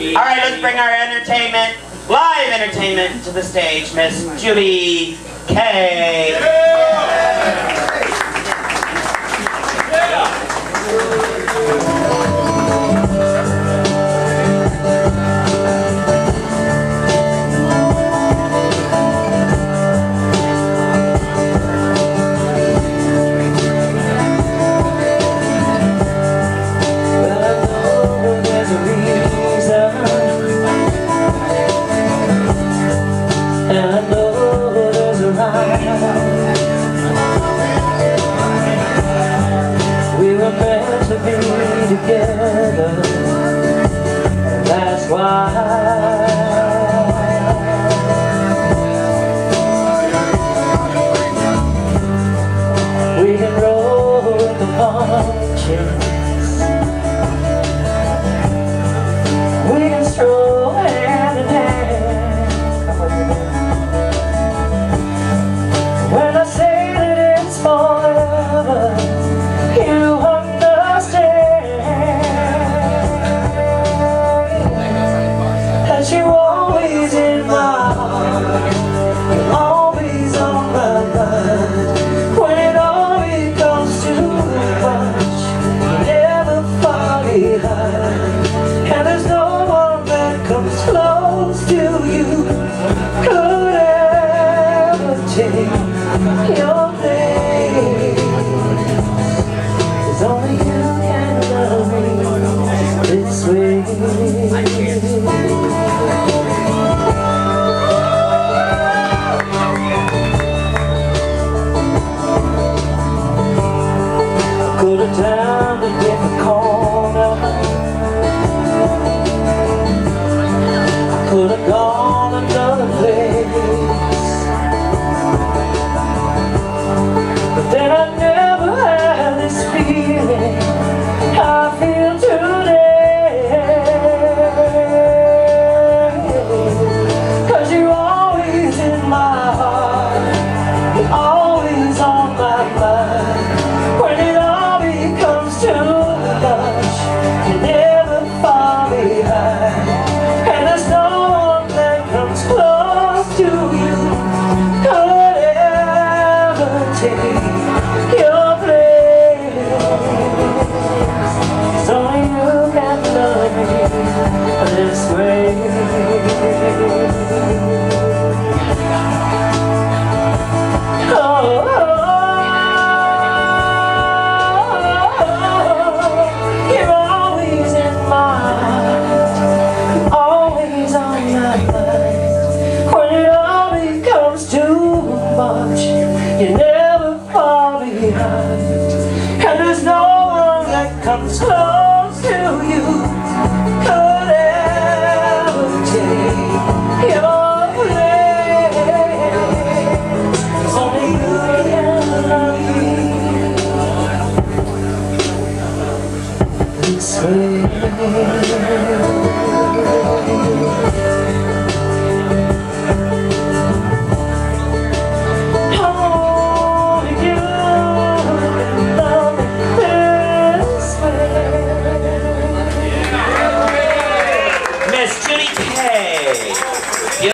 All right, let's bring our entertainment, live entertainment to the stage, Miss Judy K. Together, and that's why we can roll with the punches, we can stroll hand in hand. When I say that it's forever, you you're always in my heart, you're always on my mind. When it all becomes too much, you never fall behind. And there's no one that comes close to you, could ever take your place. There's only you can love me this way. Could have turned a different corner, could have gone another place, but then I never had this feeling I feel today. 'Cause you're always in my heart, you're always on my mind. When it all becomes too much, you never fall behind. And there's no one that comes close to you, could ever take